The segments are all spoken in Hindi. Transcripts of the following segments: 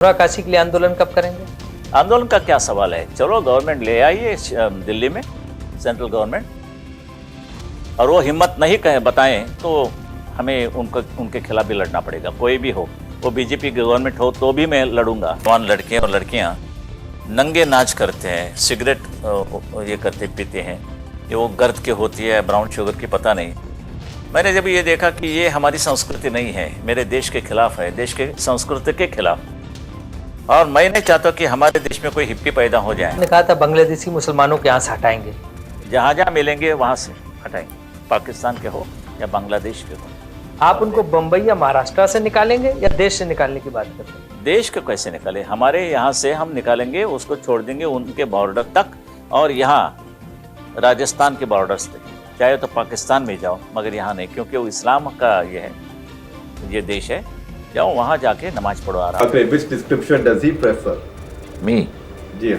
आकाशी के लिए आंदोलन कब करेंगे? आंदोलन का क्या सवाल है, चलो गवर्नमेंट ले आइए दिल्ली में, सेंट्रल गवर्नमेंट, और वो हिम्मत नहीं कहे बताएं तो हमें उनके खिलाफ भी लड़ना पड़ेगा, कोई भी हो, वो बीजेपी की गवर्नमेंट हो तो भी मैं लड़ूंगा। जवान लड़के और लड़कियां नंगे नाच करते हैं, सिगरेट ये करते पीते हैं, ये वो गर्द के होती है, ब्राउन शुगर की, पता नहीं। मैंने जब ये देखा कि ये हमारी संस्कृति नहीं है, मेरे देश के खिलाफ है, देश के संस्कृति के खिलाफ, और मैं नहीं चाहता कि हमारे देश में कोई हिप्पी पैदा हो जाए। ने कहा था बांग्लादेशी मुसलमानों के यहाँ से हटाएंगे, जहाँ जहाँ मिलेंगे वहाँ से हटाएंगे, पाकिस्तान के हो या बांग्लादेश के हो। आप उनको बम्बई या महाराष्ट्र से निकालेंगे या देश से निकालने की बात करते हैं? देश को कैसे निकाले, हमारे यहाँ से हम निकालेंगे, उसको छोड़ देंगे उनके बॉर्डर तक, और यहाँ राजस्थान के बॉर्डर्स तक, चाहे तो पाकिस्तान में जाओ मगर यहाँ नहीं, क्योंकि वो इस्लाम का ये है, ये देश है, जाओ वहाँ जाके नमाज पढ़ो आराम। Okay, which description does he prefer? Me? Ji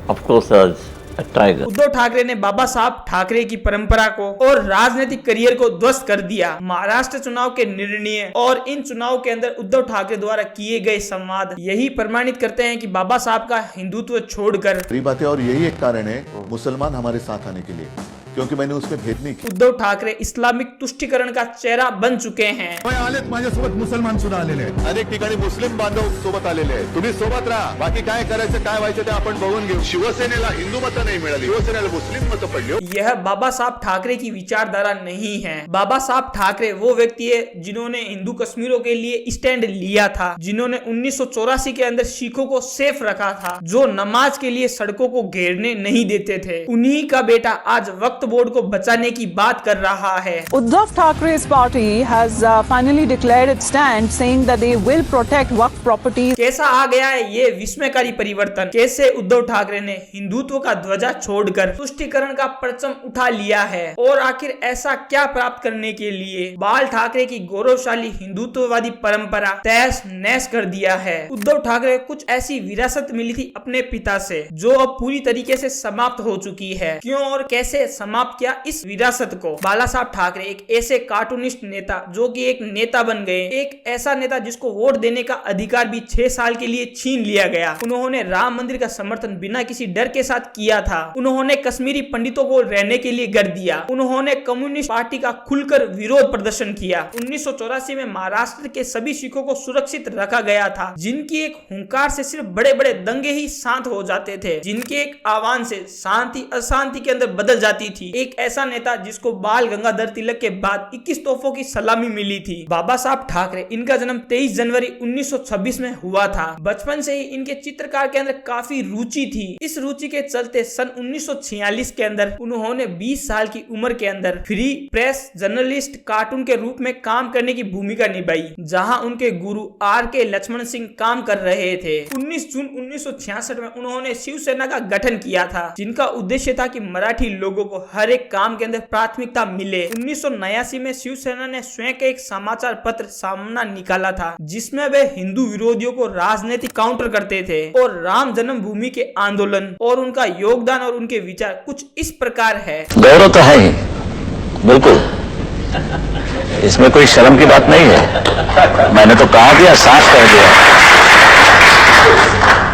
of course a tiger. Uddhav Thackeray ने बाबा साहब ठाकरे की परंपरा को और राजनीतिक करियर को ध्वस्त कर दिया। महाराष्ट्र चुनाव के निर्णय और इन चुनाव के अंदर उद्धव ठाकरे द्वारा किए गए संवाद यही प्रमाणित करते हैं कि बाबा साहब का हिंदुत्व छोड़कर बात है, और यही एक कारण है मुसलमान हमारे साथ आने के लिए, क्योंकि मैंने उसमें भेद नहीं किया। उद्धव ठाकरे इस्लामिक तुष्टीकरण का चेहरा बन चुके हैं। आलेत माझ्यासोबत मुसलमान सुद्धा आलेले आहेत, अनेक ठिकाणी मुस्लिम बांधव सोबत आलेले आहेत, तुम्ही सोबत राहा, बाकी काय करायचं काय व्हायचं ते आपण बघून घेऊ। शिवसेनेला हिंदू मतं नाही मिळाली, शिवसेनेला मुस्लिम मतं पडली। यह बाबा साहब ठाकरे की विचारधारा नहीं है। बाबा साहब ठाकरे वो व्यक्ति है जिन्होंने हिंदू कश्मीरों के लिए स्टैंड लिया था, जिन्होंने 1984 के अंदर सिखों को सेफ रखा था, जो नमाज के लिए सड़कों को घेरने नहीं देते थे। उन्हीं का बेटा आज वक्त बोर्ड को बचाने की बात कर रहा है। Uddhav Thackere's party has finally declared its stand, saying that they will protect Waqf properties. कैसा आ गया है ये विस्मयकारी परिवर्तन, कैसे उद्धव ठाकरे ने हिंदुत्व का ध्वजा छोड़कर तुष्टीकरण का परचम उठा लिया है, और आखिर ऐसा क्या प्राप्त करने के लिए बाल ठाकरे की गौरवशाली हिंदुत्ववादी परंपरा तहस नहस कर दिया है। उद्धव ठाकरे कुछ ऐसी विरासत मिली थी अपने पिता से जो अब पूरी तरीके से समाप्त हो चुकी है। क्यों और कैसे समाप्त किया इस विरासत को? बाला साहब ठाकरे एक ऐसे कार्टूनिस्ट नेता जो कि एक नेता बन गए, एक ऐसा नेता जिसको वोट देने का अधिकार भी 6 साल के लिए छीन लिया गया। उन्होंने राम मंदिर का समर्थन बिना किसी डर के साथ किया था। उन्होंने कश्मीरी पंडितों को रहने के लिए घर दिया। उन्होंने कम्युनिस्ट पार्टी का खुलकर विरोध प्रदर्शन किया। 1984 में महाराष्ट्र के सभी सिखों को सुरक्षित रखा गया था, जिनकी एक हुंकार से सिर्फ बड़े बड़े दंगे ही शांत हो जाते थे, जिनके एक आह्वान से शांति अशांति के अंदर बदल जाती थी। एक ऐसा नेता जिसको बाल गंगाधर तिलक के बाद 21 तोहफों की सलामी मिली थी। बाबा साहब ठाकरे, इनका जन्म 23 जनवरी 1926 में हुआ था। बचपन से ही इनके चित्रकार के अंदर काफी रुचि थी। इस रुचि के चलते सन 1946 के अंदर उन्होंने 20 साल की उम्र के अंदर फ्री प्रेस जर्नलिस्ट कार्टून के रूप में काम करने की भूमिका निभाई, जहां उनके गुरु R.K. लक्ष्मण सिंह काम कर रहे थे। 19 जून 1966 में उन्होंने शिवसेना का गठन किया था, जिनका उद्देश्य था कि मराठी लोगों को हर एक काम के अंदर प्राथमिकता मिले। 1989 में शिवसेना ने स्वयं का एक समाचार पत्र सामना निकाला था, जिसमें वे हिंदू विरोधियों को राजनीतिक काउंटर करते थे, और राम जन्मभूमि के आंदोलन और उनका योगदान और उनके विचार कुछ इस प्रकार है। गौरव तो है ही, बिल्कुल, इसमें कोई शर्म की बात नहीं है। मैंने तो कहा दिया, साफ कह दिया।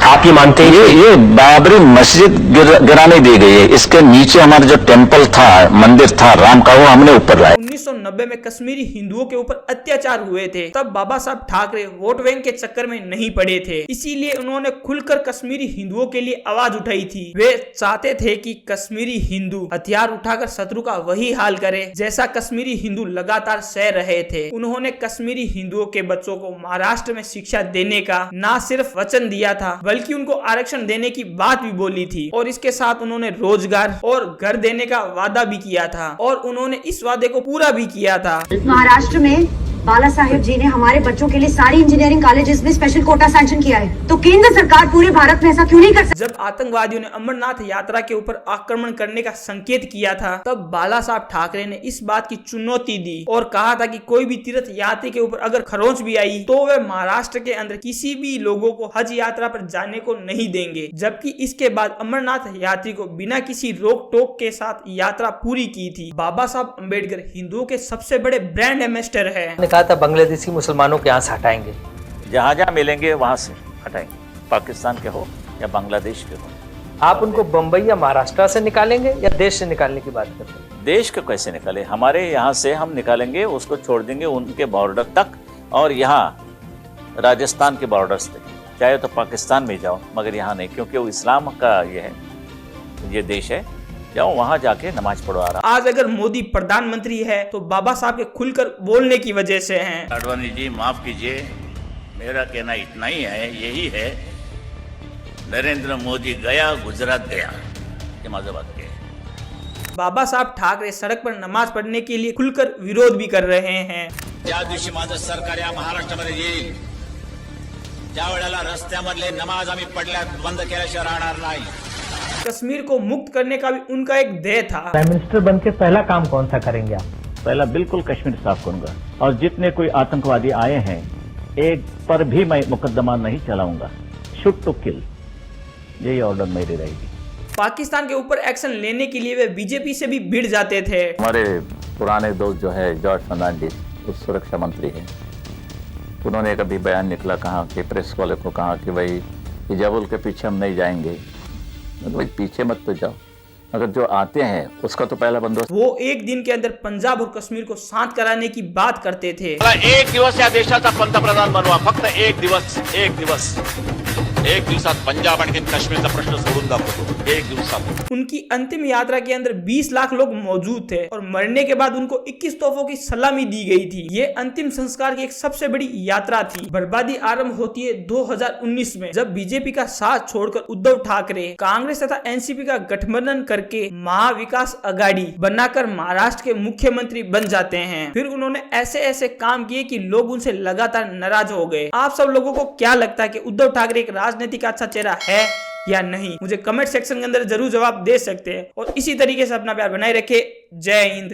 आप ये मानते हैं ये बाबरी मस्जिद गिराने दी गई है, इसके नीचे हमारा जो टेंपल था, मंदिर था राम का, वो हमने ऊपर लाया। 1990 में कश्मीरी हिंदुओं के ऊपर अत्याचार हुए थे, तब बाबा साहब ठाकरे वोट बैंक के चक्कर में नहीं पड़े थे, इसीलिए उन्होंने खुलकर कश्मीरी हिंदुओं के लिए आवाज उठाई थी। वे चाहते थे कि कश्मीरी हिंदू हथियार उठाकर शत्रु का वही हाल करे जैसा कश्मीरी हिंदू लगातार सह रहे थे। उन्होंने कश्मीरी हिंदुओं के बच्चों को महाराष्ट्र में शिक्षा देने का न सिर्फ वचन दिया था, बल्कि उनको आरक्षण देने की बात भी बोली थी, और इसके साथ उन्होंने रोजगार और घर देने का वादा भी किया था, और उन्होंने इस वादे को पूरा भी किया था। महाराष्ट्र में बाला साहेब जी ने हमारे बच्चों के लिए सारी इंजीनियरिंग कॉलेजेस में स्पेशल कोटा सैंक्शन किया है, तो केंद्र सरकार पूरे भारत में ऐसा क्यों नहीं कर सकती? जब आतंकवादियों ने अमरनाथ यात्रा के ऊपर आक्रमण करने का संकेत किया था, तब बाला साहब ठाकरे ने इस बात की चुनौती दी और कहा था कि कोई भी तीर्थ यात्री के ऊपर अगर खरोंच भी आई तो वे महाराष्ट्र के अंदर किसी भी लोगों को हज यात्रा पर जाने को नहीं देंगे। जबकि इसके बाद अमरनाथ यात्री को बिना किसी रोक टोक के साथ यात्रा पूरी की थी। बाबा साहब अम्बेडकर हिंदुओं के सबसे बड़े ब्रांड एम्बेसडर है। कहा था बांग्लादेशी मुसलमानों के यहाँ से हटाएंगे, जहाँ जहाँ मिलेंगे वहाँ से हटाएंगे, पाकिस्तान के हो या बांग्लादेश के हो। आप उनको बम्बई या महाराष्ट्र से निकालेंगे या देश से निकालने की बात करते हैं? देश को कैसे निकाले, हमारे यहाँ से हम निकालेंगे, उसको छोड़ देंगे उनके बॉर्डर तक, और यहाँ राजस्थान के बॉर्डर्स तक, चाहे तो पाकिस्तान में जाओ मगर यहाँ नहीं, क्योंकि वो इस्लाम का ये देश है। जाओ वहाँ जाके नमाज पढ़ो आराम। आज अगर मोदी प्रधानमंत्री है तो बाबा साहब के खुलकर बोलने की वजह से हैं। आडवाणी जी माफ कीजिए, मेरा कहना इतना ही है, यही है, नरेंद्र मोदी गया गुजरात गया, ये माझं वाक्य है। बाबा साहब ठाकरे सड़क पर नमाज पढ़ने के लिए खुलकर विरोध भी कर रहे हैं। ज्या दिवशी माझं सरकार या महाराष्ट्रामध्ये येईल, त्या वेळेला रस्त्यामधले नमाज आम्ही पडल्या बंद केल्याशिवाय राहणार नाही। कश्मीर को मुक्त करने का भी उनका एक ध्येय था। प्राइम मिनिस्टर बन के पहला काम कौन सा करेंगे आप? पहला बिल्कुल कश्मीर साफ करूंगा, और जितने कोई आतंकवादी आए हैं एक पर भी मैं मुकदमा नहीं चलाऊंगा, शूट टू किल, यही ऑर्डर मेरी रहेगी। पाकिस्तान के ऊपर एक्शन लेने के लिए वे बीजेपी से भी भिड़ जाते थे। हमारे पुराने दोस्त जो है जॉर्ज फर्नांडिस, उस सुरक्षा मंत्री हैं, उन्होंने कभी बयान निकला, कहा कि प्रेस वाले को कहा कि भाई हिजाबुल के पीछे हम नहीं जाएंगे। भाई पीछे मत तो जाओ, अगर जो आते हैं उसका तो पहला बंदोबस्त। वो एक दिन के अंदर पंजाब और कश्मीर को शांत कराने की बात करते थे। एक दिवस या देशाचा पंतप्रधान बनवा, फक्त एक दिवसात पंजाब आणि काश्मीरचा प्रश्न सोडून दाखवतो, एक दिवसात। उनकी अंतिम यात्रा के अंदर 20 लाख लोग मौजूद थे और मरने के बाद उनको 21 तोहफों की सलामी दी गई थी। ये अंतिम संस्कार की एक सबसे बड़ी यात्रा थी। बर्बादी आरंभ होती है 2019 में, जब बीजेपी का साथ छोड़कर उद्धव ठाकरे कांग्रेस तथा एनसीपी का गठबंधन करके महाविकास अघाड़ी बनाकर महाराष्ट्र के मुख्यमंत्री बन जाते हैं। फिर उन्होंने ऐसे ऐसे काम किए कि लोग उनसे लगातार नाराज हो गए। आप सब लोगों को क्या लगता है कि उद्धव ठाकरे एक राजनीतिक अच्छा चेहरा है या नहीं? मुझे कमेंट सेक्शन के अंदर जरूर जवाब दे सकते हैं, और इसी तरीके से अपना प्यार बनाए रखे। जय हिंद।